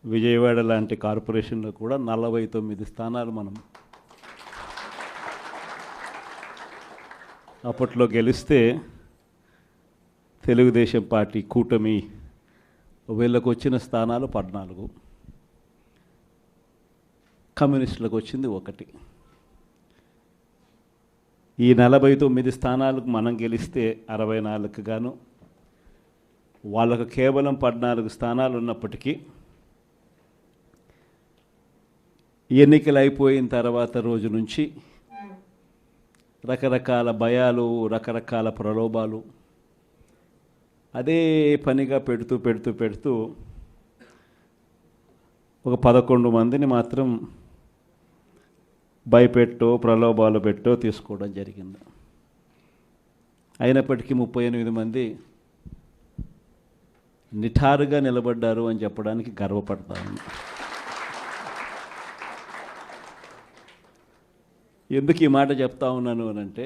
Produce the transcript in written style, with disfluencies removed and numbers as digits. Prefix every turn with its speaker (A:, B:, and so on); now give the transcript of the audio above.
A: విజయవాడ లాంటి కార్పొరేషన్లో కూడా 49 స్థానాలు మనం అప్పట్లో గెలిస్తే తెలుగుదేశం పార్టీ కూటమి వీళ్ళకు వచ్చిన స్థానాలు 14, కమ్యూనిస్టులకు వచ్చింది 1. ఈ 49 స్థానాలకు మనం గెలిస్తే 64కు గాను వాళ్ళకు కేవలం 14 స్థానాలు ఉన్నప్పటికీ ఎన్నికలు అయిపోయిన తర్వాత రోజు నుంచి రకరకాల భయాలు, రకరకాల ప్రలోభాలు అదే పనిగా పెడుతూ ఒక 11 మందిని మాత్రం భయపెట్టో ప్రలోభాలు పెట్టో తీసుకోవడం జరిగింది. అయినప్పటికీ 38 మంది నిఠారుగా నిలబడ్డారు అని చెప్పడానికి గర్వపడతాను. ఎందుకు ఈ మాట చెప్తా ఉన్నాను అనంటే